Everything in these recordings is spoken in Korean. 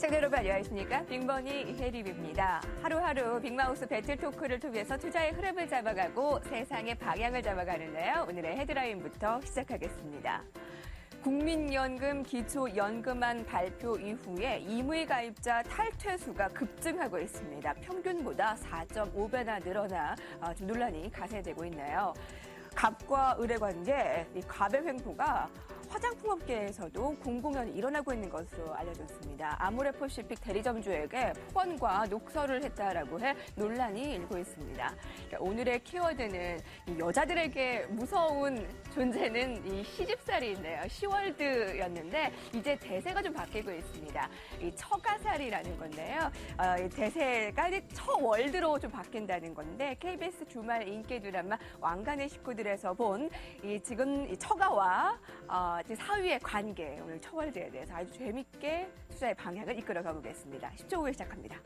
시청자 여러분 안녕하십니까? 빅머니 이혜림입니다. 하루하루 빅마우스 배틀토크를 통해서 투자의 흐름을 잡아가고 세상의 방향을 잡아가는데요. 오늘의 헤드라인부터 시작하겠습니다. 국민연금 기초연금안 발표 이후에 이무가입자 탈퇴수가 급증하고 있습니다. 평균보다 4.5배나 늘어나 좀 논란이 가세되고 있네요. 갑과 을의 관계, 이 갑의 횡포가 화장품업계에서도 공공연히 일어나고 있는 것으로 알려졌습니다. 아모레퍼시픽 대리점주에게 폭언과 녹설을 했다라고 해 논란이 일고 있습니다. 그러니까 오늘의 키워드는 이 여자들에게 무서운 존재는 이 시집살이인데요. 시월드였는데 이제 대세가 좀 바뀌고 있습니다. 이 처가살이라는 건데요. 이 대세가 이제 처월드로 좀 바뀐다는 건데 KBS 주말 인기 드라마 왕관의 식구들에서 본 이 지금 이 처가와 사위의 관계, 오늘 처월드에 대해서 아주 재밌게 투자의 방향을 이끌어 가보겠습니다. 10초 후에 시작합니다.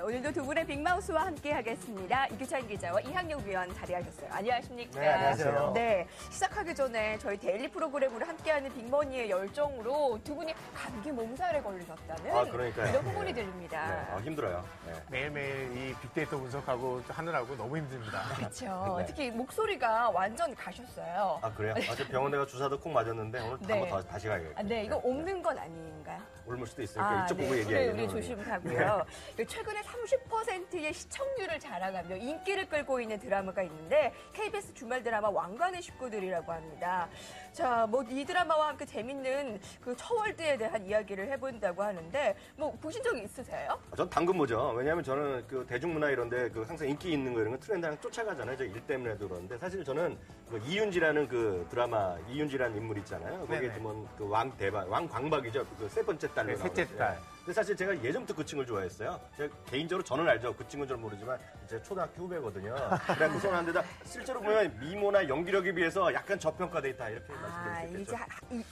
오늘도 두 분의 빅마우스와 함께 하겠습니다. 이규찬 기자와 이학용 위원 자리하셨어요. 안녕하십니까? 네, 안녕하세요. 네, 시작하기 전에 저희 데일리 프로그램으로 함께하는 빅머니의 열정으로 두 분이 감기 몸살에 걸리셨다는 이런 후문이 들립니다. 네, 힘들어요. 네. 매일매일 이 빅데이터 분석하고 하느라고 너무 힘듭니다. 그렇죠. 네. 특히 목소리가 완전 가셨어요. 아, 그래요? 어제 병원에 가 주사도 콕 맞았는데 오늘 네. 한번 다시 가야겠어요. 네, 이거 옮는 건 아닌가요? 옮을 수도 있으니까 이쪽 보고 네. 얘기해요. 우리 조심하고요. 최근에 30%의 시청률을 자랑하며 인기를 끌고 있는 드라마가 있는데 KBS 주말 드라마 왕관의 식구들이라고 합니다. 자, 뭐 이 드라마와 함께 재밌는 그 처월드에 대한 이야기를 해본다고 하는데 뭐 보신 적이 있으세요? 전 당근보죠. 왜냐하면 저는 그 대중문화 이런데 그 항상 인기 있는 거 이런 거 트렌드랑 쫓아가잖아요. 저 일 때문에도 그러는데 사실 저는 그 이윤지라는 그 드라마 이윤지라는 인물 있잖아요. 거기에 보면 그 왕광박이죠. 그 세 번째 딸로 네, 셋째 나오는. 딸. 근데 사실 제가 예전부터 그 친구를 좋아했어요. 제가 개인적으로 저는 알죠. 그 친구는 잘 모르지만 제 초등학교 후배거든요. 그래서 손한데다 실제로 보면 미모나 연기력에 비해서 약간 저평가돼 있다 이렇게 말씀드릴 수 있겠죠.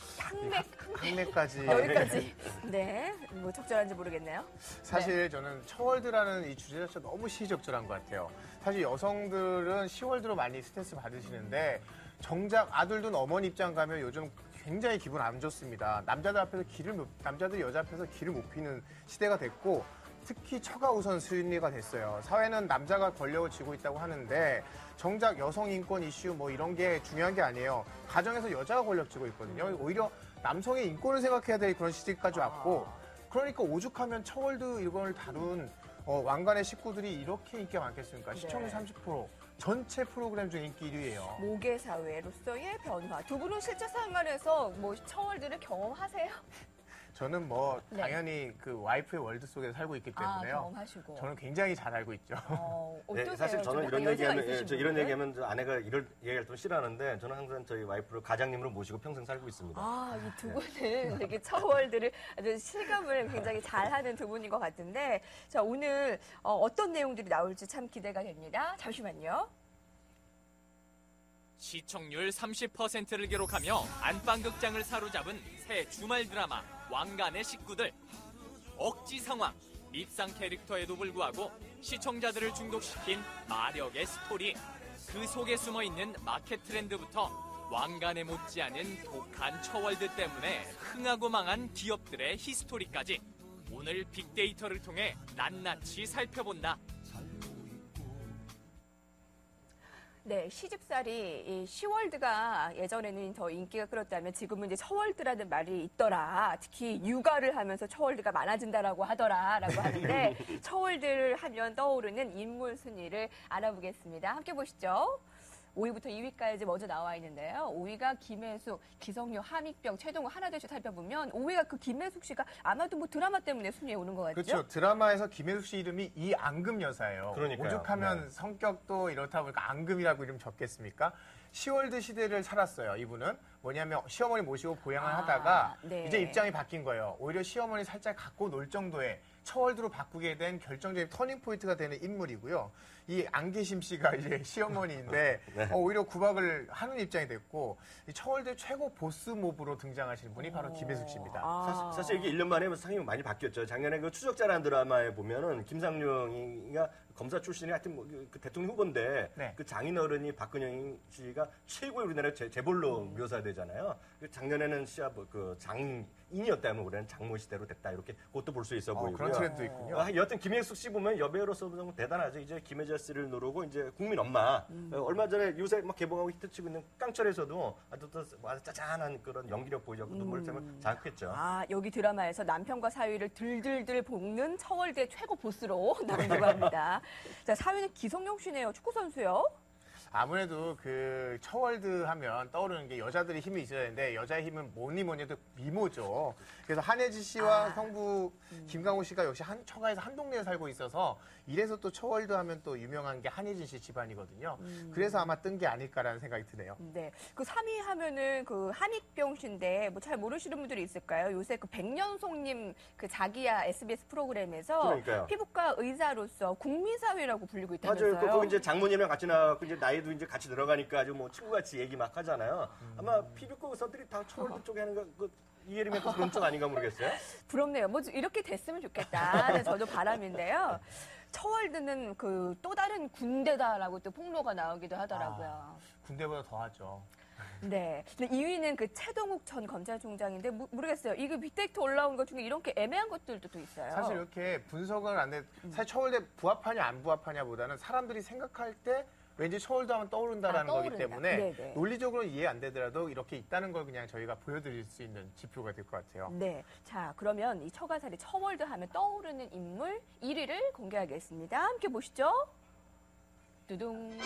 항맥까지. 여기까지. 네, 뭐 적절한지 모르겠네요. 사실 저는 처월드라는 이 주제 자체가 너무 시적절한 것 같아요. 사실 여성들은 시월드로 많이 스트레스 받으시는데 정작 아들 둔 어머니 입장 가면 요즘 굉장히 기분 안 좋습니다. 남자들 여자 앞에서 길을 못 피는 시대가 됐고 특히 처가 우선 순위가 됐어요. 사회는 남자가 권력을 쥐고 있다고 하는데 정작 여성 인권 이슈 뭐 이런 게 중요한 게 아니에요. 가정에서 여자가 권력 쥐고 있거든요. 오히려 남성의 인권을 생각해야 될 그런 시대까지 왔고 그러니까 오죽하면 처월드 이걸 다룬 왕관의 식구들이 이렇게 인기가 많겠습니까? 시청률 30%. 전체 프로그램 중 인기 1위예요. 모계 사회로서의 변화. 두 분은 실제 생활에서 뭐 처월드를 경험하세요? 저는 뭐 당연히 그 와이프의 월드 속에 살고 있기 때문에요. 경험하시고. 저는 굉장히 잘 알고 있죠. 어떠세요? 네, 사실 저는 이런 얘기하면 저 아내가 이런 얘기할 때 싫어하는데 저는 항상 저희 와이프를 가장님으로 모시고 평생 살고 있습니다. 이 두 분은 되게 처월드를 아주 실감을 굉장히 잘하는 두 분인 것 같은데 자 오늘 어떤 내용들이 나올지 참 기대가 됩니다. 잠시만요. 시청률 30%를 기록하며 안방극장을 사로잡은 새 주말 드라마 왕관의 식구들. 억지 상황, 밉상 캐릭터에도 불구하고 시청자들을 중독시킨 마력의 스토리. 그 속에 숨어있는 마켓 트렌드부터 왕관에 못지않은 독한 처월드 때문에 흥하고 망한 기업들의 히스토리까지 오늘 빅데이터를 통해 낱낱이 살펴본다. 네, 시집살이 이 시월드가 예전에는 더 인기가 끌었다면 지금은 이제 처월드라는 말이 있더라. 특히 육아를 하면서 처월드가 많아진다라고 하더라라고 하는데 처월드를 하면 떠오르는 인물 순위를 알아보겠습니다. 함께 보시죠. 5위부터 2위까지 먼저 나와 있는데요. 5위가 김혜숙, 기성용, 함익병, 최동호 하나 둘씩 살펴보면 5위가 그 김혜숙 씨가 아마도 뭐 드라마 때문에 순위에 오는 것 같죠? 그렇죠. 드라마에서 김혜숙 씨 이름이 이앙금 여사예요. 그러니까요. 오죽하면 네. 성격도 이렇다 보니까 앙금이라고 이름 적겠습니까? 시월드 시대를 살았어요. 이분은 뭐냐면 시어머니 모시고 보양을 하다가 네. 이제 입장이 바뀐 거예요. 오히려 시어머니 살짝 갖고 놀 정도의 처월드로 바꾸게 된 결정적인 터닝 포인트가 되는 인물이고요. 이 안계심 씨가 이제 시어머니인데 네. 오히려 구박을 하는 입장이 됐고 이 처월드 최고 보스 몹으로 등장하시는 분이 바로 김혜숙 씨입니다. 사실 이게 1년 만에 상이 많이 바뀌었죠. 작년에 그 추적자라는 드라마에 보면은 김상룡이가 검사 출신이 하여튼 그 대통령 후보인데 네. 그 장인어른이 박근영 씨가 최고의 우리나라 재벌로 묘사되잖아요. 그 작년에는 시합 그 장인이었다면 올해는 장모 시대로 됐다 이렇게 그것도 볼 수 있어 보이고요. 그런 트렌드도 있군요. 여하튼 김혜숙 씨 보면 여배우로서 정말 대단하죠. 이제 김혜자 씨를 누르고 이제 국민 엄마. 얼마 전에 요새 막 개봉하고 히트치고 있는 깡철에서도 아주 또 아주 짜잔한 그런 연기력 보이고 눈물을 참 자극했죠. 여기 드라마에서 남편과 사위를 들들들 볶는 처월대 최고 보스로 나온다고 합니다. 자, 사위는 기성용 씨네요. 축구 선수요. 아무래도 그 처월드 하면 떠오르는 게 여자들이 힘이 있어야 되는데 여자의 힘은 뭐니 해도 미모죠. 그래서 한혜지 씨와 성부 김강호 씨가 역시 처가에서 한 동네에 살고 있어서 이래서 또 처월드 하면 또 유명한 게 한혜진 씨 집안이거든요. 그래서 아마 뜬 게 아닐까라는 생각이 드네요. 네. 그 3위 하면은 그 한익병 씨인데 뭐 잘 모르시는 분들이 있을까요? 요새 그 백년송님 그 자기야 SBS 프로그램에서 그러니까요. 피부과 의사로서 국민사위라고 불리고 있다면서요. 맞아요. 거기 이제 장모님이랑 같이 나가고 이제 나이도 이제 같이 들어가니까 아주 뭐 친구같이 얘기 막 하잖아요. 아마 피부과 의사들이 다 처월드 쪽에 하는 거 이해리면 또 그런 쪽 아닌가 모르겠어요. 부럽네요. 뭐 이렇게 됐으면 좋겠다. 저도 바람인데요. 처월드는 그 또 다른 군대다라고 또 폭로가 나오기도 하더라고요. 군대보다 더하죠. 네. 근데 2위는 그 최동욱 전 검찰총장인데 모르겠어요. 이게 빅데이터 올라온 것 중에 이렇게 애매한 것들도 또 있어요. 사실 이렇게 분석을 안 해. 사실 처월대 부합하냐 안 부합하냐보다는 사람들이 생각할 때 왠지 처월드 하면 떠오른다라는 거기 때문에 네네. 논리적으로 이해 안 되더라도 이렇게 있다는 걸 그냥 저희가 보여드릴 수 있는 지표가 될 것 같아요. 네. 자, 그러면 이 처가살이 처월드 하면 떠오르는 인물 1위를 공개하겠습니다. 함께 보시죠. 두둥.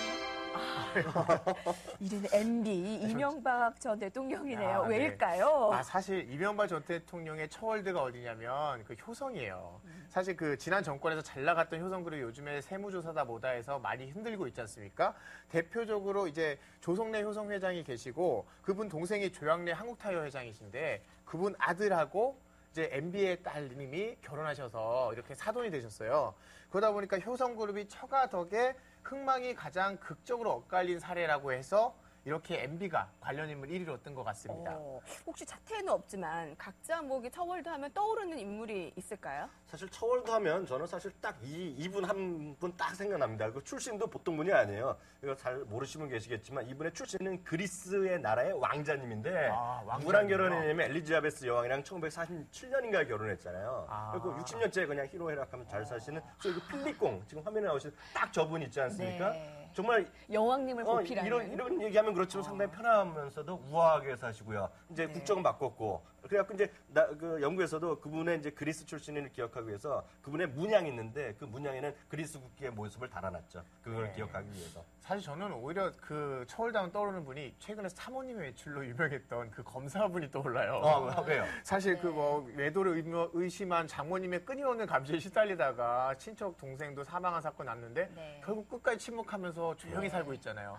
1위는 MB, 이명박 전 대통령이네요. 네. 왜일까요? 사실 이명박 전 대통령의 처월드가 어디냐면 그 효성이에요. 사실 그 지난 정권에서 잘 나갔던 효성그룹이 요즘에 세무조사다 뭐다 해서 많이 흔들고 있지 않습니까? 대표적으로 이제 조성래 효성 회장이 계시고 그분 동생이 조양래 한국타이어 회장이신데 그분 아들하고 이제 MB의 딸님이 결혼하셔서 이렇게 사돈이 되셨어요. 그러다 보니까 효성그룹이 처가 덕에 흥망이 가장 극적으로 엇갈린 사례라고 해서 이렇게 MB가 관련 인물 1위로 뜬 것 같습니다. 혹시 차트에는 없지만 각자 뭐기 처월드 하면 떠오르는 인물이 있을까요? 사실 처월드 하면 저는 사실 딱 이분 한 분 딱 생각납니다. 그 출신도 보통 분이 아니에요. 이거 잘 모르시면 계시겠지만 이분의 출신은 그리스의 나라의 왕자님인데 누구랑 결혼했냐면 엘리자베스 여왕이랑 1947년인가에 결혼했잖아요. 그리고 60년째 그냥 희로애락하면 잘 사시는 소위 그 필리공 지금 화면에 나오시는 딱 저분 있지 않습니까? 네. 정말 여왕님을 보필하는. 이런 얘기하면 그렇지만 상당히 편하면서도 우아하게 사시고요. 이제 국적은 바꿨고. 그래갖고 이제 그 영국에서도 그분의 이제 그리스 출신을 기억하기 위해서 그분의 문양이 있는데 그 문양에는 그리스 국기의 모습을 달아놨죠. 그걸 기억하기 위해서. 사실 저는 오히려 그 처월드 하면 떠오르는 분이 최근에 사모님의 외출로 유명했던 그 검사분이 떠올라요. 왜요? 사실 그 뭐 외도를 의심한 장모님의 끊임없는 감시에 시달리다가 친척 동생도 사망한 사건 났는데 결국 끝까지 침묵하면서 조용히 살고 있잖아요.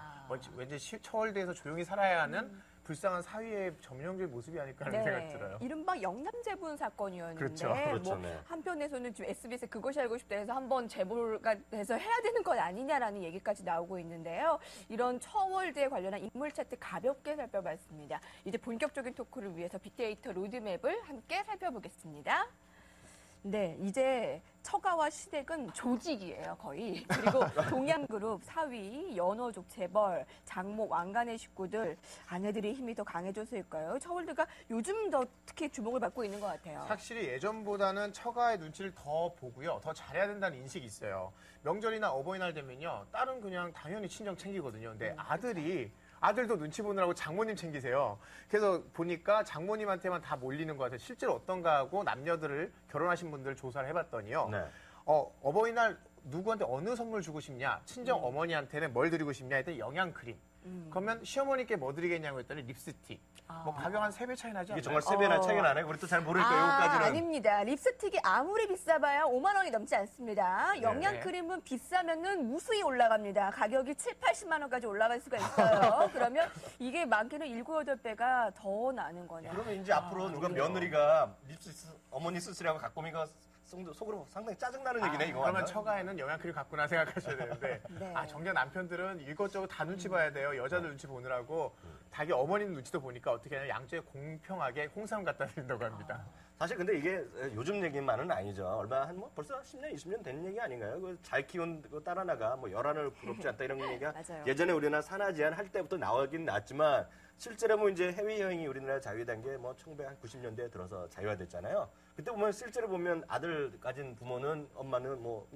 왠지 처월드에서 조용히 살아야 하는 불쌍한 사위의 점령적인 모습이 아닐까 하는 생각이 들어요. 이른바 영남제분 사건이었는데 그렇죠. 뭐 한편에서는 지금 SBS 그것이 알고 싶다 해서 한번 제보가 돼서 해야 되는 것 아니냐라는 얘기까지 나오고 있는데요. 이런 처월드에 관련한 인물 차트 가볍게 살펴봤습니다. 이제 본격적인 토크를 위해서 빅데이터 로드맵을 함께 살펴보겠습니다. 네, 이제 처가와 시댁은 조직이에요, 거의. 그리고 동양그룹, 사위, 연어족 재벌, 장모, 왕간의 식구들, 아내들의 힘이 더 강해져서일까요? 처월드가 요즘 더 특히 주목을 받고 있는 것 같아요. 확실히 예전보다는 처가의 눈치를 더 보고요. 더 잘해야 된다는 인식이 있어요. 명절이나 어버이날 되면요. 딸은 그냥 당연히 친정 챙기거든요. 근데 아들도 눈치 보느라고 장모님 챙기세요. 그래서 보니까 장모님한테만 다 몰리는 것 같아요. 실제로 어떤가 하고 남녀들을 결혼하신 분들 조사를 해봤더니요. 네. 어버이날 누구한테 어느 선물 주고 싶냐, 친정 어머니한테는 뭘 드리고 싶냐 했더니 영양크림. 그러면 시어머니께 뭐 드리겠냐고 했더니 립스틱. 뭐 가격 한 3배 차이 나지 않나요? 이게 정말 3배나 차이가 나네. 우리 또 잘 모르니까 이거까지는. 아닙니다. 립스틱이 아무리 비싸봐야 5만 원이 넘지 않습니다. 영양크림은 비싸면은 무수히 올라갑니다. 가격이 7, 80만 원까지 올라갈 수가 있어요. 그러면 이게 많게는 7, 8배가 더 나는 거네요. 그러면 이제 앞으로 누가 며느리가 립스틱 어머니 쓰시라고 갖고 오면 이거 속으로 상당히 짜증나는 얘기네, 이거. 그러면 완전. 처가에는 영양크림 갖구나 생각하셔야 되는데 네. 정작 남편들은 이것저것 다 눈치 봐야 돼요. 여자들 눈치 보느라고 자기 어머님 눈치도 보니까 어떻게 하냐면 양쪽에 공평하게 홍삼 갖다 드린다고 합니다. 사실 근데 이게 요즘 얘기만은 아니죠. 얼마 한 뭐 벌써 10년, 20년 된 얘기 아닌가요? 그 잘 키운 그 딸 하나가 뭐 열한을 부럽지 않다 이런 얘기가 맞아요. 예전에 우리나라 산하 제한 할 때부터 나오긴 났지만 실제로 뭐 이제 해외 여행이 우리나라 자유화된 게 뭐 1990년대에 들어서 자유화됐잖아요. 그때 보면 실제로 보면 아들 가진 부모는 엄마는 뭐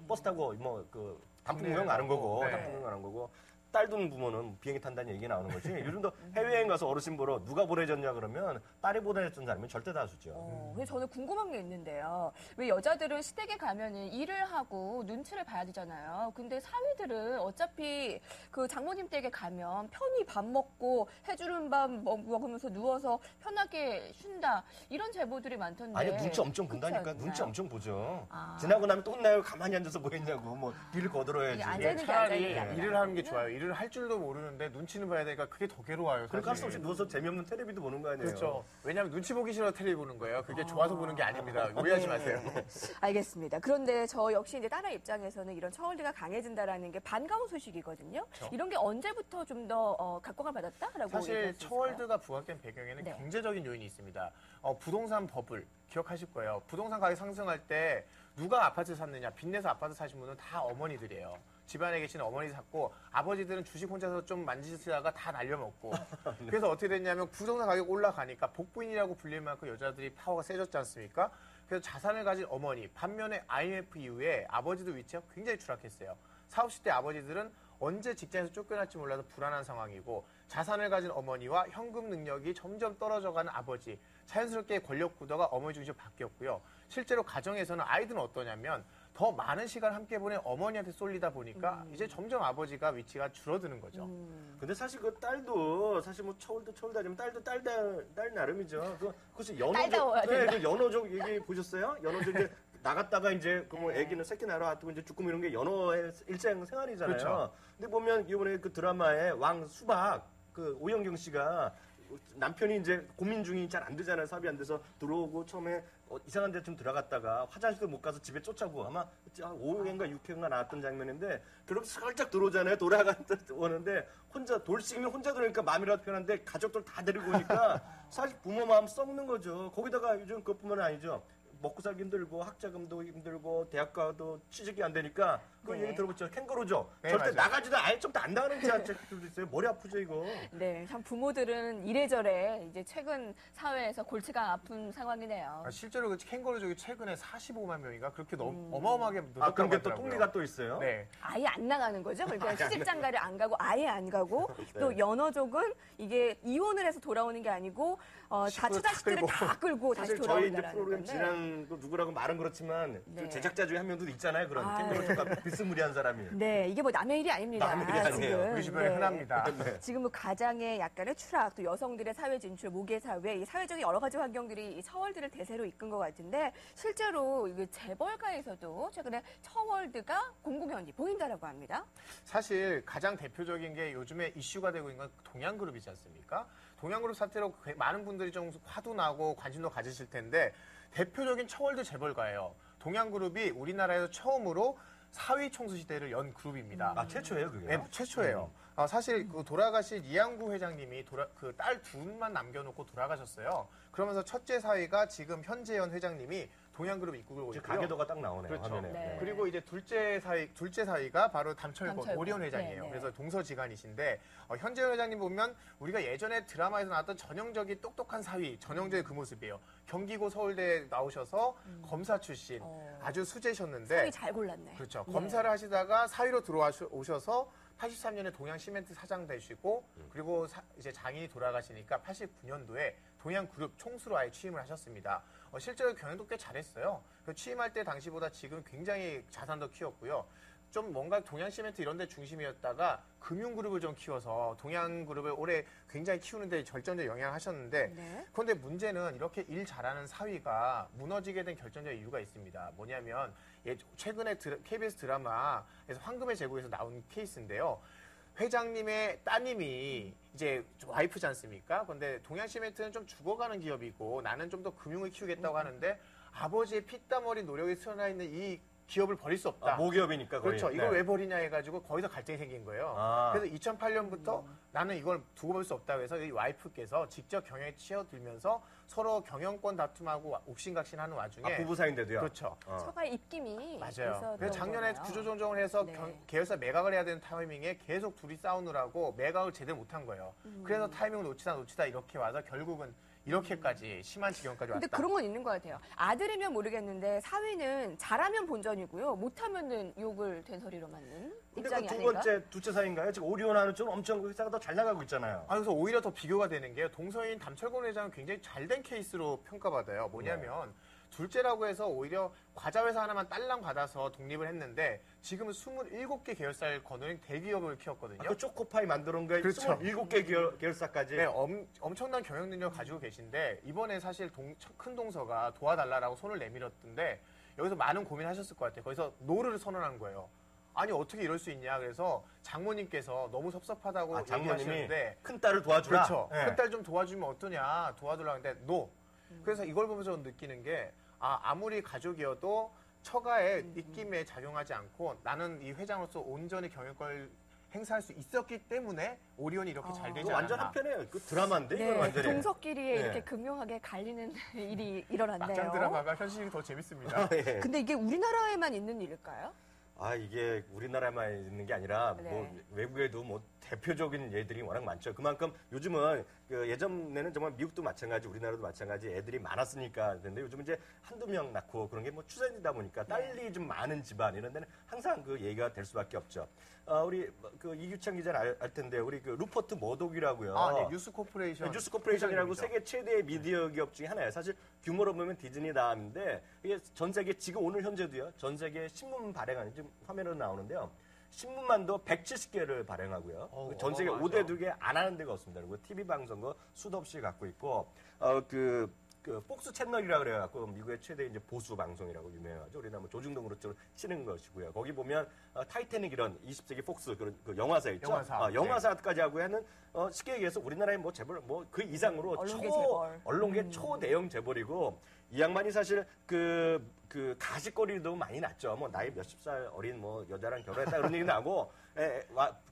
버스 타고 뭐 그 단풍구경 가는 거고 네. 단풍구경 가는 거고 딸 둔 부모는 비행기 탄다는 얘기 나오는 거지. 요즘도 해외여행 가서 어르신 보러 누가 보내줬냐 그러면 딸이 보내줬던 사람이 절대 다수죠. 근데 저는 궁금한 게 있는데요. 왜 여자들은 시댁에 가면은 일을 하고 눈치를 봐야 되잖아요. 근데 사위들은 어차피 그 장모님 댁에 가면 편히 밥 먹고 해주는 밥 먹으면서 누워서 편하게 쉰다. 이런 제보들이 많던데. 아니 눈치 엄청 그렇지 본다니까. 않나요? 눈치 엄청 보죠. 아. 지나고 나면 또 혼나요. 가만히 앉아서 뭐 했냐고. 뭐 일 거들어야지. 이게 앉아 예, 있는 게 차라리 앉아있는 게 아니라. 일을 하는 게 좋아요. 일을 할 줄도 모르는데 눈치는 봐야 되니까 그게 더 괴로워요. 그러니까 할 수 사실. 없이 누워서 재미없는 텔레비도 보는 거 아니에요. 그렇죠. 왜냐하면 눈치 보기 싫어 텔레비 보는 거예요. 그게 좋아서 보는 게 아닙니다. 오해하지 마세요. 알겠습니다. 그런데 저 역시 이제 딸의 입장에서는 이런 처월드가 강해진다라는 게 반가운 소식이거든요. 이런 게 언제부터 좀 더 각광을 받았다라고 사실 얘기할 수 있을까요? 처월드가 부각된 배경에는 네. 경제적인 요인이 있습니다. 부동산 버블 기억하실 거예요. 부동산 가격 상승할 때 누가 아파트 샀느냐, 빚내서 아파트 사신 분은 다 어머니들이에요. 집안에 계시는 어머니 샀고 아버지들은 주식 혼자서 좀 만지시다가 다 날려먹고 그래서 어떻게 됐냐면 부동산 가격 올라가니까 복부인이라고 불릴 만큼 여자들이 파워가 세졌지 않습니까? 그래서 자산을 가진 어머니 반면에 IMF 이후에 아버지도 위치가 굉장히 추락했어요. 40, 50대 아버지들은 언제 직장에서 쫓겨날지 몰라서 불안한 상황이고 자산을 가진 어머니와 현금 능력이 점점 떨어져가는 아버지 자연스럽게 권력 구도가 어머니 중심으로 바뀌었고요. 실제로 가정에서는 아이들은 어떠냐면 더 많은 시간 함께 보낸 어머니한테 쏠리다 보니까 이제 점점 아버지가 위치가 줄어드는 거죠. 근데 사실 그 딸도 사실 뭐 처울도 하지만 딸도 딸 나름이죠. 그것이 딸다워야 연어족. 네, 그 연어족 얘기 보셨어요? 연어족 이제 나갔다가 이제 그 뭐 애기는 새끼 낳아두고 이제 죽고 이런 게 연어의 일생 생활이잖아요. 그렇죠. 근데 보면 이번에 그 드라마에 왕 수박 그 오영경 씨가 남편이 이제 고민 중이 잘 안 되잖아요. 사업이 안 돼서 들어오고 처음에 이상한 데 좀 들어갔다가 화장실도 못 가서 집에 쫓아오고 아마 5회인가 6회인가 나왔던 장면인데 그렇게 살짝 들어오잖아요. 오는데 혼자 돌싱이면 혼자 들어오니까 마음이라도 편한데 가족들 다 데리고 오니까 사실 부모 마음 썩는 거죠. 거기다가 요즘 그것뿐만 아니죠. 먹고 살기 힘들고 학자금도 힘들고 대학가도 취직이 안 되니까 그 네. 얘기 들어보죠. 캥거루죠. 네, 절대 맞아요. 나가지도 아예 좀 안 나가는 자들도 있어요. 머리 아프죠 이거. 네, 참 부모들은 이래저래 이제 최근 사회에서 골치가 아픈 상황이네요. 실제로 그 캥거루족이 최근에 45만 명인가 그렇게 너무 어마어마하게 늘었다고 아 그런 게 또 하더라고요. 통계가 또 있어요. 네. 아예 안 나가는 거죠. 그러니까 시집장가를 안 가고 아예 안 가고 또 연어족은 이게 이혼을 해서 돌아오는 게 아니고 다 식구를 처자식들을 다 끌고. 다 끌고 다시 사실 저희 이제 돌아온다는 프로그램 건데. 지난 그 누구라고 말은 그렇지만 그 네. 제작자 중에 한 명도 있잖아요. 그런 아, 캥거루족과 비스무리한 사람이. 네, 이게 뭐 남의 일이 아닙니다. 남의 일이 아니에요. 지금. 우리 주변에 흔합니다. 지금 뭐 가장의 약간의 추락, 또 여성들의 사회 진출, 모계 사회, 이 사회적인 여러 가지 환경들이 이 처월드를 대세로 이끈 것 같은데 실제로 이게 재벌가에서도 최근에 처월드가 공공연히 보인다라고 합니다. 사실 가장 대표적인 게 요즘에 이슈가 되고 있는 건 동양그룹이지 않습니까? 동양그룹 사태로 많은 분들이 좀 화도 나고 관심도 가지실 텐데 대표적인 처월드 재벌가예요. 동양그룹이 우리나라에서 처음으로 사위 총수 시대를 연 그룹입니다. 아 최초예요 그게. 네, 최초예요. 사실 그 돌아가신 이양구 회장님이 그 딸 둘만 남겨놓고 돌아가셨어요. 그러면서 첫째 사위가 지금 현재현 회장님이 동양그룹 입국을 오고 지금 있고요. 가계도가 딱 나오네요. 그렇죠. 화면에. 네. 그리고 이제 둘째 사위가 바로 담철권 담철권. 오리온 회장이에요. 네, 네. 그래서 동서지간이신데 현재 회장님 보면 우리가 예전에 드라마에서 나왔던 전형적인 똑똑한 사위, 전형적인 그 모습이에요. 경기고 서울대 나오셔서 검사 출신, 아주 수재셨는데 사위 잘 골랐네. 그렇죠. 네. 검사를 하시다가 사위로 들어오셔서 83년에 동양시멘트 사장 되시고 그리고 이제 장인이 돌아가시니까 89년도에 동양그룹 총수로 아예 취임을 하셨습니다. 실제로 경영도 꽤 잘했어요. 취임할 때 당시보다 지금 굉장히 자산도 키웠고요. 좀 뭔가 동양시멘트 이런 데 중심이었다가 금융그룹을 좀 키워서 동양그룹을 올해 굉장히 키우는데 절정적 영향을 하셨는데 네. 그런데 문제는 이렇게 일 잘하는 사위가 무너지게 된 결정적 이유가 있습니다. 뭐냐면 최근에 KBS 드라마에서 황금의 제국에서 나온 케이스인데요. 회장님의 따님이 이제 와이프지 않습니까? 그런데 동양시멘트는 좀 죽어가는 기업이고 나는 좀 더 금융을 키우겠다고 하는데 아버지의 피땀 어린 노력이 수반하 있는 이 기업을 버릴 수 없다. 모기업이니까 거의. 그렇죠. 이걸 왜 버리냐 해가지고 거기서 갈등이 생긴 거예요. 그래서 2008년부터 나는 이걸 두고 볼 수 없다고 해서 이 와이프께서 직접 경영에 치어들면서 서로 경영권 다툼하고 옥신각신하는 와중에 부부 사이인데도요. 그렇죠. 처가의 입김이 맞아요. 있었던 그래서 작년에 거네요. 구조조정을 해서 네. 계열사 매각을 해야 되는 타이밍에 계속 둘이 싸우느라고 매각을 제대로 못한 거예요. 그래서 타이밍을 놓치다 이렇게 와서 결국은 이렇게까지 심한 지경까지 왔다. 근데 그런 건 있는 것 같아요. 아들이면 모르겠는데 사위는 잘하면 본전이고요. 못하면은 욕을 된소리로 맞는 근데 입장이 그 두 아닌가? 번째, 두째 사이인가요? 지금 오리온하는 좀 엄청 그 회사가 더 잘 나가고 있잖아요. 그래서 오히려 더 비교가 되는 게요. 동서인 담철권 회장은 굉장히 잘된 케이스로 평가받아요. 뭐냐면 둘째라고 해서 오히려 과자 회사 하나만 딸랑 받아서 독립을 했는데 지금은 27개 계열사를 거느린 대기업을 키웠거든요. 그 초코파이 만들어 온 게 그렇죠. 27개 계열사까지. 네, 엄청난 경영 능력 가지고 계신데 이번에 사실 큰 동서가 도와달라고 손을 내밀었던데 여기서 많은 고민하셨을 것 같아요. 거기서 노를 선언한 거예요. 아니 어떻게 이럴 수 있냐. 그래서 장모님께서 너무 섭섭하다고 장모님이 얘기하시는데 큰 딸을 도와주라. 그렇죠. 네. 큰딸 좀 도와주면 어떠냐. 도와달라고 하는데 노. 그래서 이걸 보면서 느끼는 게 아무리 가족이어도 처가의 입김에 작용하지 않고 나는 이 회장으로서 온전히 경영권을 행사할 수 있었기 때문에 오리온이 이렇게 잘 되지 이거 않았나. 완전 한편에 그 드라마인데 이건 네, 완전히. 동서끼리 네. 이렇게 극명하게 갈리는 일이 일어났네요. 막장 드라마가 현실이 더 재밌습니다. 예. 근데 이게 우리나라에만 있는 일일까요? 이게 우리나라만 있는 게 아니라 뭐 네. 외국에도 뭐 대표적인 예들이 워낙 많죠. 그만큼 요즘은 그 예전에는 정말 미국도 마찬가지, 우리나라도 마찬가지 애들이 많았으니까. 근데 요즘 이제 한두 명 낳고 그런 게 뭐 추세이다 보니까 딸이 좀 많은 집안 이런 데는 항상 그 얘기가 될 수밖에 없죠. 우리 그 이규창 기자는 알 텐데 우리 그 루퍼트 머독이라고요. 네, 뉴스 코퍼레이션. 뉴스 코퍼레이션이라고 회장님이죠. 세계 최대의 미디어 기업 중에 하나예요. 사실 규모로 보면 디즈니 다음인데 이게 전 세계 지금 오늘 현재도요. 전 세계 신문 발행하는 지금 화면으로 나오는데요. 신문만도 170개를 발행하고요. 전 세계 맞아. 5대 2개 안 하는 데가 없습니다. 그리고 TV 방송도 수도 없이 갖고 있고 그 폭스 채널이라 그래갖고 미국의 최대 이제 보수 방송이라고 유명하죠. 우리나라 뭐 조중동으로 좀 치는 것이고요. 거기 보면 타이타닉 이런 20세기 폭스 그런 그 영화사 있죠. 영화사. 영화사까지 하고 하는 쉽게 얘기해서 우리나라에 뭐 재벌 뭐 그 이상으로 언론계 재벌. 언론계 초대형 재벌이고 이 양반이 사실 그 가십거리도 많이 났죠. 뭐 나이 몇십 살 어린 뭐 여자랑 결혼했다 그런 얘기 나고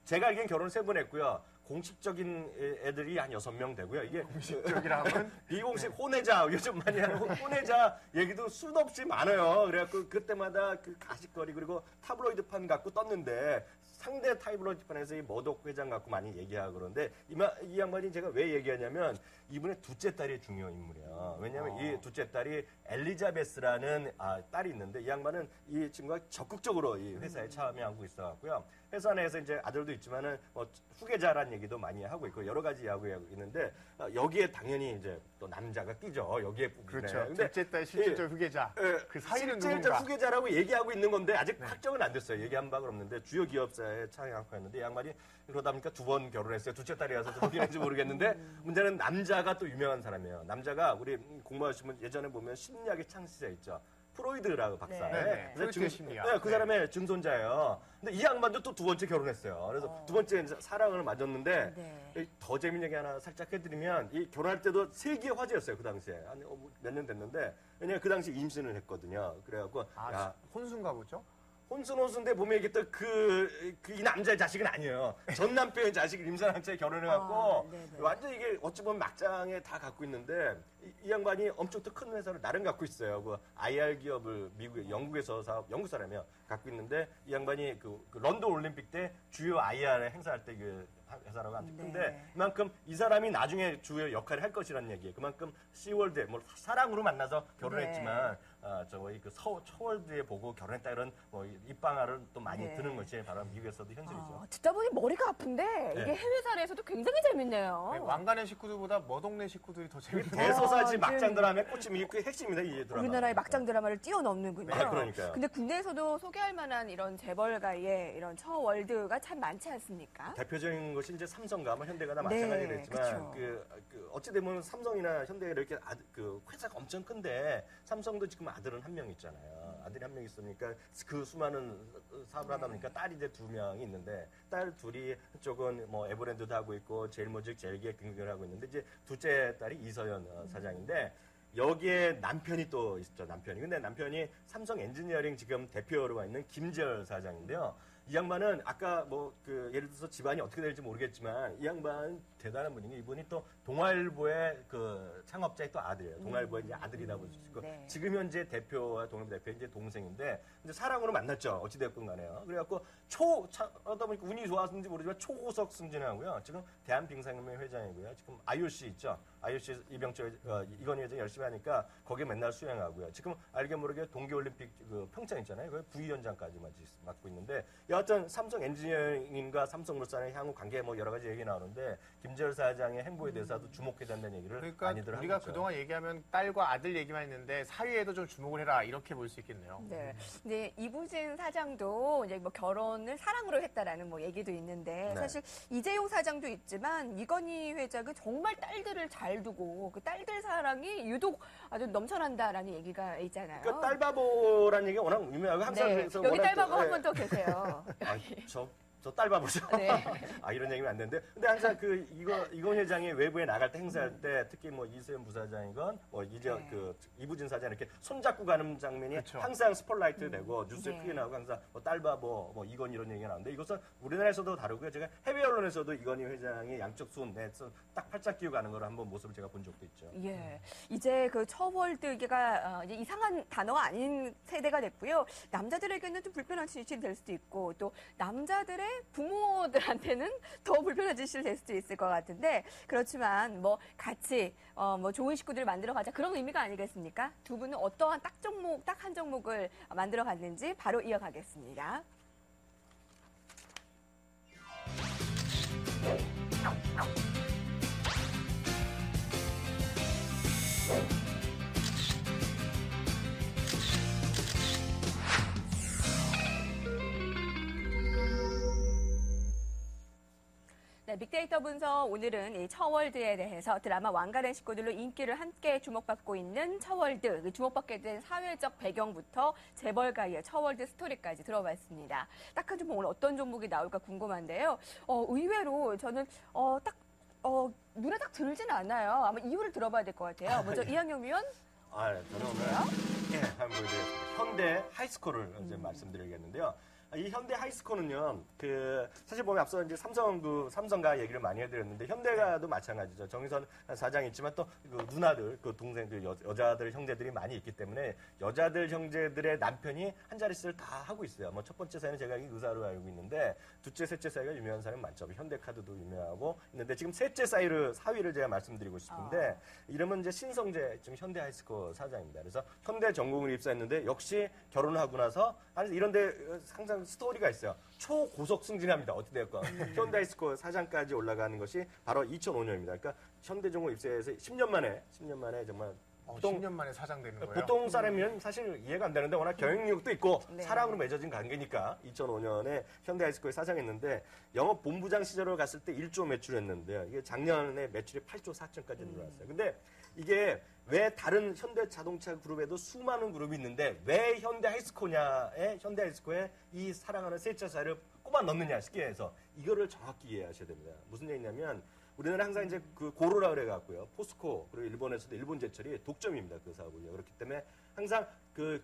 제가 알기엔 결혼 3번 했고요. 공식적인 애들이 한 6명 되고요. 이게 공식적이라 하면 비공식 혼외자 요즘 많이 하는 혼외자 얘기도 수도 없이 많아요. 그래갖고 그때마다 그 가십거리 그리고 타블로이드판 갖고 떴는데 상대 타블로이드판에서 이 머독 회장 갖고 많이 얘기하고 그러는데 이 양반이 제가 왜 얘기하냐면 이분의 둘째 딸이 중요한 인물이에요. 왜냐하면 이 둘째 딸이 엘리자베스라는 딸이 있는데 이 양반은 이 친구가 적극적으로 이 회사에 참여하고 있어갖고요. 회사 내에서 이제 아들도 있지만은 뭐 후계자란 얘기도 많이 하고 있고 여러 가지 이야기하고 있는데 여기에 당연히 이제 또 남자가 끼죠. 여기에 그렇죠. 근데 둘째 딸 실질적 후계자. 그 사이는 실질적 누군가. 후계자라고 얘기하고 있는 건데 아직 확정은 안 됐어요. 얘기한 바가 없는데 주요 기업사에 창업하고 있는데 이 양반이 그러다 보니까 2번 결혼했어요. 둘째 딸이라서 좀 어디인지 모르겠는데 문제는 남자가 또 유명한 사람이에요. 남자가 우리 공부하시면 예전에 보면 심리학의 창시자 있죠. 프로이드라고 박사. 네. 프로이트의 심리학. 그 사람의 증손자예요. 근데 이 양반도 또 2번째 결혼했어요. 그래서 2번째 이제 사랑을 맞았는데 네. 더 재밌는 얘기 하나 살짝 해드리면 이 결혼할 때도 세계 화제였어요. 그 당시에 한 몇 년 됐는데 왜냐면 그 당시 임신을 했거든요. 그래갖고 야 혼수인가 보죠? 혼수인데 보면 이게 또 이 남자의 자식은 아니에요. 전 남편의 자식을 임산한 채 결혼해갖고 네네. 완전 이게 어찌 보면 막장에 다 갖고 있는데 이 양반이 엄청 또 큰 회사를 나름 갖고 있어요. 그 IR 기업을 영국에서 영국 사람이요 갖고 있는데 이 양반이 그 런던 올림픽 때 주요 IR 행사할 때 그 회사라고 안 듣는데 네. 그만큼 이 사람이 나중에 주요 역할을 할 것이라는 얘기예요. 그만큼 시월드에 뭐 사랑으로 만나서 결혼했지만 저희 그 초월드에 보고 결혼했다 이런 뭐 입방아를 또 많이 네. 드는 것이 바로 미국에서도 현실이죠. 듣다 보니 머리가 아픈데 이게 네. 해외 사례에서도 굉장히 재밌네요. 네, 왕관의 식구들보다 머동네 식구들이 더 재밌는 대소사지 아, 막장 드라마의 꽂힘이 그 핵심입니다. 이 드라마. 우리나라의 막장 드라마를 뛰어넘는군요. 그러니까요. 근데 국내에서도 소개할 만한 이런 재벌가의 이런 처월드가 참 많지 않습니까? 대표적인 것이 이제 삼성과 현대가 다 네, 마찬가지겠지만 그쵸. 어찌 되면 삼성이나 현대가 이렇게 그 회사가 엄청 큰데 삼성도 지금 아들은 한 명 있잖아요. 아들이 한 명 있으니까 그 수많은 사업을 하다 보니까 딸이 이제 2명이 있는데 딸 둘이 한쪽은 뭐 에버랜드도 하고 있고 제일모직 제일기획 등등을 하고 있는데 이제 둘째 딸이 이서연 사장인데 여기에 남편이 또 있죠, 남편이. 근데 남편이 삼성 엔지니어링 지금 대표로 와 있는 김재열 사장인데요. 이 양반은 아까 예를 들어서 집안이 어떻게 될지 모르겠지만 이 양반 대단한 분이 이분이 또 동아일보의 그 창업자의 또 아들이에요. 동아일보의 이제 아들이라고 볼 수 있고 네. 지금 지금 현재 대표와 동아일보 대표의 이제 동생인데 이제 사랑으로 만났죠. 어찌됐건 간에요. 그래갖고 하다 보니까 운이 좋았는지 모르지만 초고속 승진하고요. 지금 대한빙상연맹 회장이고요. 지금 IOC 있죠. IOC 이건희 회장 열심히 하니까 거기에 맨날 수행하고요. 지금 알게 모르게 동계올림픽 그 평창 있잖아요. 거기 부위원장까지 맡고 있는데 여하튼 삼성 엔지니어링과 삼성물산의 향후 관계 여러 가지 얘기 나오는데 김재열 사장의 행보에 대해서도 주목해야 된다는 얘기를 그러니까 많이들 하고 우리가 있죠. 그동안 얘기하면 딸과 아들 얘기만 했는데 사위에도 좀 주목을 해라 이렇게 볼 수 있겠네요. 네. 이제 이부진 사장도 이제 결혼을 사랑으로 했다라는 얘기도 있는데 네. 사실 이재용 사장도 있지만 이건희 회장은 정말 딸들을 잘 두고 그 딸들 사랑이 유독 아주 넘쳐난다라는 얘기가 있잖아요. 그러니까 딸바보라는 얘기가 워낙 유명하고 항상 네. 그래서 여기 워낙 딸바보 또, 한 분 또 계세요. 저 딸바보죠. 네. 이런 얘기면 안 되는데. 근데 항상 이건 회장이 외부에 나갈 때 행사할 때 특히 이세현 부사장이건 이부진 사장 이렇게 손잡고 가는 장면이 그렇죠. 항상 스포트라이트 되고 뉴스에 네. 크게 나오고 항상 딸바보 이건 이런 얘기가 나오는데 이것은 우리나라에서도 다르고요. 제가 해외 언론에서도 이건희 회장이 양쪽 손 내서 딱 팔짝 끼고 가는 걸 한번 모습을 제가 본 적도 있죠. 예. 이제 그 처월드기가 이제 이상한 단어가 아닌 세대가 됐고요. 남자들에게는 좀 불편한 짓이 될 수도 있고 또 남자들의 부모들한테는 더 불편한 짓이 될 수도 있을 것 같은데 그렇지만 같이 좋은 식구들을 만들어 가자 그런 의미가 아니겠습니까? 두 분은 어떠한 딱 한 종목을 만들어 갔는지 바로 이어가겠습니다. 네, 빅데이터 분석 오늘은 이 처월드에 대해서 드라마 왕가의 식구들로 인기를 함께 주목받고 있는 처월드, 그 주목받게 된 사회적 배경부터 재벌가의 처월드 스토리까지 들어봤습니다. 딱 한 종목 오늘 어떤 종목이 나올까 궁금한데요. 의외로 저는 눈에 딱 들진 않아요. 아마 이유를 들어봐야 될 것 같아요. 먼저 이항영 위원. 저는 오늘 한번 보여드리겠습니다. 현대 하이스코를 이제 말씀드리겠는데요. 이 현대 하이스코는요, 사실 보면 앞서 이제 삼성가 얘기를 많이 해드렸는데, 현대가도 마찬가지죠. 정의선 사장이 있지만 또 누나들, 동생, 여자들, 형제들이 많이 있기 때문에 여자들, 형제들의 남편이 한 자릿수를 다 하고 있어요. 첫 번째 사이는 제가 의사로 알고 있는데, 둘째, 셋째 사이가 유명한 사람이 많죠. 현대카드도 유명하고 있는데, 지금 셋째 사위를 제가 말씀드리고 싶은데, 이름은 이제 신성재, 지금 현대 하이스코 사장입니다. 그래서 현대 전공을 입사했는데, 역시 결혼을 하고 나서, 이런데 항상 스토리가 있어요. 초고속 승진합니다. 어찌되었건. 현대하이스코 사장까지 올라가는 것이 바로 2005년입니다. 그러니까 현대전공 입사해서 10년 만에 정말 10년 만에 사장 되는 거예요? 보통 사람이면 사실 이해가 안 되는데 워낙 경영력도 있고 네. 사랑으로 맺어진 관계니까 2005년에 현대하이스코에 사장했는데 영업 본부장 시절로 갔을 때 1조 매출했는데요. 이게 작년에 매출이 8조 4천까지 늘어났어요. 근데 이게 왜 다른 현대자동차 그룹에도 수많은 그룹이 있는데 왜 현대하이스코에 이 사랑하는 셋째 사이를 꼽아 넣느냐 쉽게 해서 이거를 정확히 이해하셔야 됩니다. 무슨 얘기냐면 우리나라 항상 이제 고로라 그래갖고요. 포스코, 그리고 일본에서도 일본제철이 독점입니다. 그 사업을요. 그렇기 때문에 항상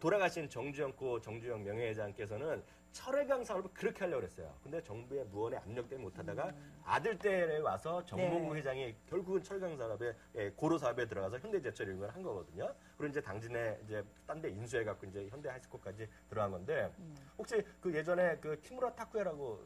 돌아가신 정주영 명예회장께서는 철회강 사업을 그렇게 하려고 그랬어요. 근데 정부의 무언의 압력 때문에 못하다가 아들 때에 와서 정몽구 회장이 결국은 철강 사업에 고로 사업에 들어가서 현대제철 이런 걸 한 거거든요. 그리고 이제 당진에 이제 딴 데 인수해갖고 이제 현대하이스코까지 들어간 건데 혹시 예전에 키무라 타쿠야라고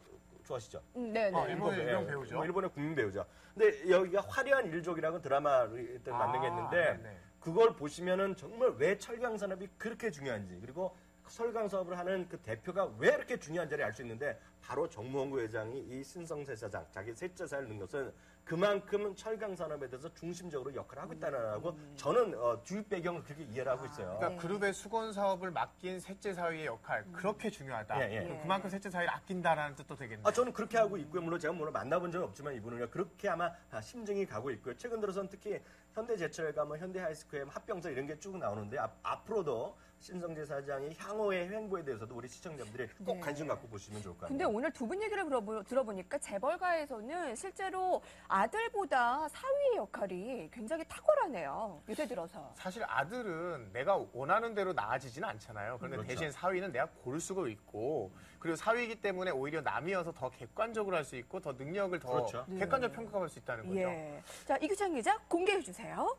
좋아하시죠? 네. 일본의 유명 배우죠. 일본의 국민 배우죠. 근데 여기가 화려한 일족이라는 드라마를 만든 게 있는데 네네. 그걸 보시면은 정말 왜 철강 산업이 그렇게 중요한지 그리고 철강 사업을 하는 그 대표가 왜 이렇게 중요한지를 알 수 있는데 바로 정몽구 회장이 이 신성세 사장 자기 셋째 사를 넣은 것은 그만큼 철강 산업에 대해서 중심적으로 역할을 하고 있다라고 저는 주입 배경을 그렇게 이해를 하고 있어요. 그러니까 그룹의 수건 사업을 맡긴 셋째 사위의 역할 그렇게 중요하다. 예. 그만큼 셋째 사위를 아낀다라는 뜻도 되겠네요. 저는 그렇게 하고 있고요. 물론 제가 만나본 적은 없지만 이분은요. 그렇게 아마 심증이 가고 있고요. 최근 들어서는 특히 현대제철과 현대하이스코의 합병설 이런 게 쭉 나오는데 앞으로도 신성재 사장의 향후의 행보에 대해서도 우리 시청자분들이 꼭 관심 갖고 보시면 좋을 것 같아요. 근데 오늘 두 분 얘기를 들어보니까 재벌가에서는 실제로 아들보다 사위의 역할이 굉장히 탁월하네요. 요새 들어서. 사실 아들은 내가 원하는 대로 나아지지는 않잖아요. 그런데 그렇죠. 대신 사위는 내가 고를 수가 있고 그리고 사위이기 때문에 오히려 남이어서 더 객관적으로 할 수 있고 더 능력을 더 그렇죠. 객관적 평가할 수 있다는 거죠. 예. 자, 이규찬 기자 공개해 주세요.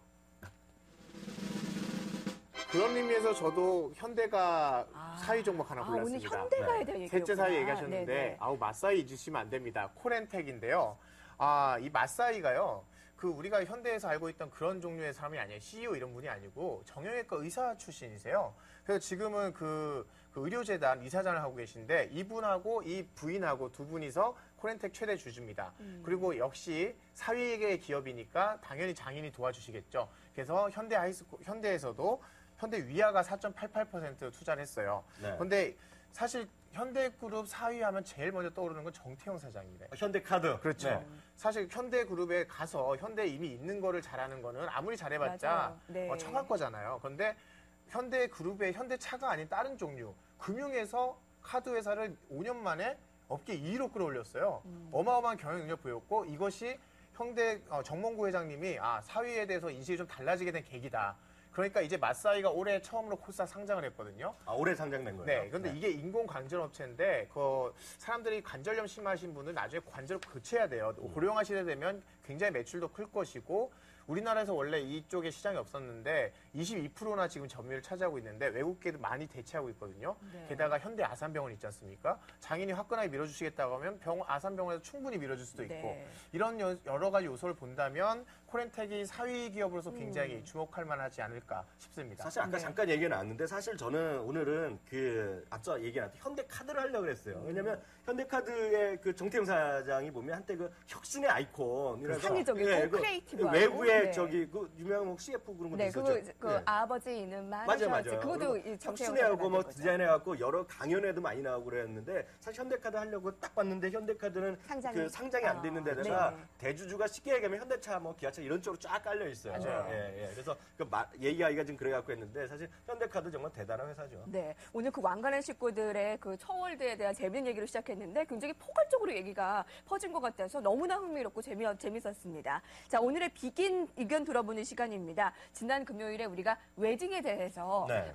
그런 의미에서 저도 현대가 사위 종목 하나 오늘 골랐습니다. 현대가에 대한 얘기였구나. 셋째 사위 얘기하셨는데 네네. 맞사이 잊으시면 안 됩니다. 코렌텍인데요. 이 맞사이가요. 우리가 현대에서 알고 있던 그런 종류의 사람이 아니에요. CEO 이런 분이 아니고 정형외과 의사 출신이세요. 그래서 지금은 그 의료재단 이사장을 하고 계신데 이분하고 이 부인하고 두 분이서 코렌텍 최대 주주입니다. 그리고 역시 사위에게 기업이니까 당연히 장인이 도와주시겠죠. 그래서 현대에서도 현대 위아가 4.88% 투자를 했어요. 네. 그런데 사실 현대그룹 사위하면 제일 먼저 떠오르는 건 정태영 사장입니다. 현대카드. 그렇죠. 네. 사실 현대그룹에 가서 현대에 이미 있는 거를 잘하는 거는 아무리 잘해봤자 맞아요. 네. 청할 거잖아요. 그런데 현대그룹의 현대차가 아닌 다른 종류, 금융에서 카드 회사를 5년 만에 업계 2위로 끌어올렸어요. 어마어마한 경영 능력 보였고 이것이 현대 정몽구 회장님이 사위에 대해서 인식이 좀 달라지게 된 계기다. 그러니까 이제 맞사이가 올해 처음으로 코스닥 상장을 했거든요. 올해 상장된 거예요. 네, 근데 이게 인공 관절 업체인데 사람들이 관절염 심하신 분들 나중에 관절 교체해야 돼요. 고령화시대 되면 굉장히 매출도 클 것이고 우리나라에서 원래 이쪽에 시장이 없었는데 22%나 지금 점유율을 차지하고 있는데 외국계도 많이 대체하고 있거든요. 네. 게다가 현대 아산병원 있지 않습니까? 장인이 화끈하게 밀어주시겠다고 하면 아산병원에서 충분히 밀어줄 수도 있고 네. 이런 여러 가지 요소를 본다면 코렌텍이 사위 기업으로서 굉장히 주목할 만하지 않을까 싶습니다. 사실 아까 네. 잠깐 얘기 나왔는데 사실 저는 오늘은 앞서 얘기 나왔던 현대카드를 하려고 그랬어요. 왜냐면 현대카드의 정태영 사장이 보면 한때 혁신의 아이콘이라서 창의적이고 크리에이티브하고. 외부에 네. 유명한 CF 그런 것도 네, 있었죠. 그 아버지 있는 말. 맞아요. 그것도 정태영 혁신해하고 거죠. 디자인해갖고 여러 강연에도 많이 나오고 그랬는데 사실 현대카드 하려고 딱 봤는데 현대카드는 상장이 안 돼 있는 데다가 네. 대주주가 쉽게 얘기하면 현대차, 기아차 이런 쪽으로 쫙 깔려 있어요. 맞아요. 예. 그래서 얘기하기가 좀 그래갖고 했는데 사실 현대카드 정말 대단한 회사죠. 네, 오늘 완간한 식구들의 처월드에 대한 재밌는 얘기로 시작했는데 굉장히 포괄적으로 얘기가 퍼진 것 같아서 너무나 흥미롭고 재밌었습니다. 자, 오늘의 비긴 의견 들어보는 시간입니다. 지난 금요일에 우리가 웨딩에 대해서 네.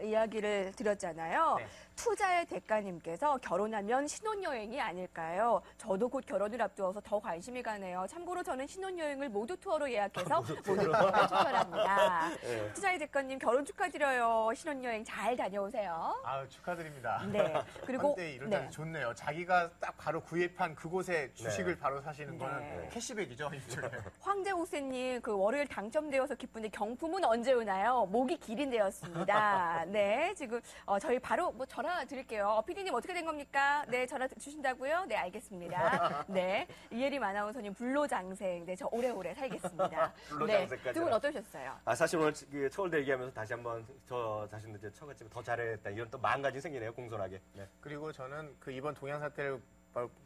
이야기를 드렸잖아요. 네. 투자의 대가님께서 결혼하면 신혼여행이 아닐까요? 저도 곧 결혼을 앞두어서 더 관심이 가네요. 참고로 저는 신혼여행을 모두 투어로 예약해서 모두 투어를 추천합니다. 네. 투자의 대가님 결혼 축하드려요. 신혼여행 잘 다녀오세요. 축하드립니다. 네. 그리고 한때 이럴 때 좋네요. 자기가 딱 바로 구입한 그곳에 주식을 바로 사시는 거는 네. 캐시백이죠. 일종의. 황재옥세님 월요일 당첨되어서 기쁜데 경품은 언제 오나요? 목이 기린되었습니다. 네, 지금 저희 바로 전화 드릴게요. PD님 어떻게 된 겁니까? 네, 전화 주신다고요? 네, 알겠습니다. 네, 이혜림 아나운서님 불로장생. 네, 저 오래오래 살겠습니다. 불로장생까지. 네, 두 분 어떠셨어요? 사실 오늘 처월대 얘기하면서 다시 한번 저 자신도 이제 처갓집에 더 잘했다 이런 또 마음가짐이 생기네요. 공손하게. 네. 그리고 저는 이번 동양 사태를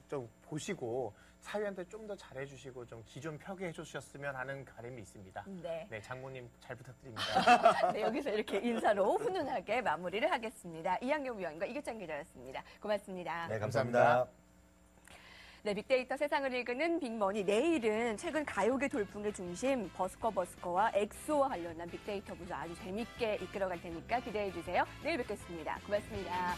좀 보시고 사위한테 좀 더 잘해주시고 좀 기 좀 펴게 해주셨으면 하는 바람이 있습니다. 네. 네, 장모님 잘 부탁드립니다. 네, 여기서 이렇게 인사로 훈훈하게 마무리를 하겠습니다. 이한경 위원과 이규찬 기자였습니다. 고맙습니다. 네, 감사합니다. 네, 빅데이터 세상을 읽는 빅머니. 내일은 최근 가요계 돌풍의 중심 버스커와 엑소와 관련한 빅데이터 부서 아주 재밌게 이끌어갈 테니까 기대해 주세요. 내일 뵙겠습니다. 고맙습니다.